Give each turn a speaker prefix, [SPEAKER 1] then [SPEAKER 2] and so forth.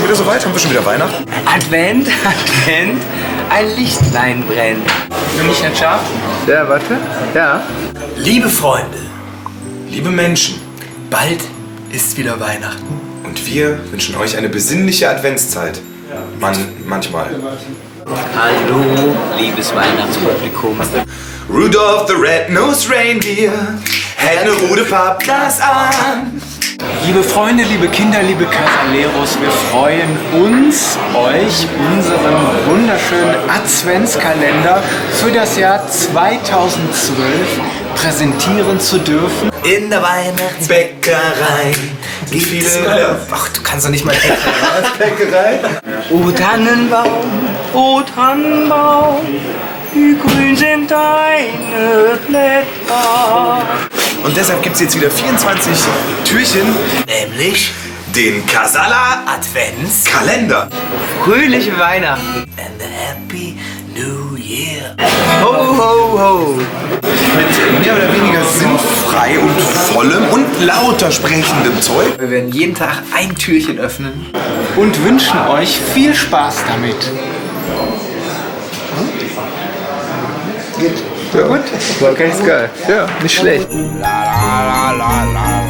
[SPEAKER 1] schon wieder soweit? Haben wir schon wieder Weihnachten?
[SPEAKER 2] Advent, Advent, ein Lichtlein brennt. Bin ich nicht scharf?
[SPEAKER 3] Ja, warte. Ja.
[SPEAKER 1] Liebe Freunde, liebe Menschen,
[SPEAKER 2] Bald ist wieder Weihnachten.
[SPEAKER 1] und wir wünschen euch eine besinnliche Adventszeit. Manchmal.
[SPEAKER 2] Hallo, liebes Weihnachtspublikum.
[SPEAKER 1] Rudolph the Red-Nosed Reindeer hält eine Rude Pappglas an.
[SPEAKER 3] Liebe Freunde, liebe Kinder, liebe Casaleros, wir freuen uns, euch unseren wunderschönen Adventskalender für das Jahr 2012 präsentieren zu dürfen.
[SPEAKER 2] In der Weihnachtsbäckerei gibt es
[SPEAKER 1] viele-
[SPEAKER 2] Ach, du kannst doch nicht mal Bäckerei.
[SPEAKER 1] Bäckerei?
[SPEAKER 2] O Tannenbaum, wie grün sind deine Blätter.
[SPEAKER 1] Und deshalb gibt es jetzt wieder 24 Türchen,
[SPEAKER 2] Nämlich
[SPEAKER 1] den Casala
[SPEAKER 2] Advents,
[SPEAKER 1] Kalender.
[SPEAKER 2] fröhliche Weihnachten and a happy New Year. Ho, ho, ho.
[SPEAKER 1] Mit mehr oder weniger sinnfrei und vollem und lauter sprechendem Zeug.
[SPEAKER 2] Wir werden jeden Tag ein Türchen öffnen.
[SPEAKER 3] Und wünschen euch viel Spaß damit. Geht? Ja, gut. War ganz geil. Ja, nicht schlecht.
[SPEAKER 2] La la la la la.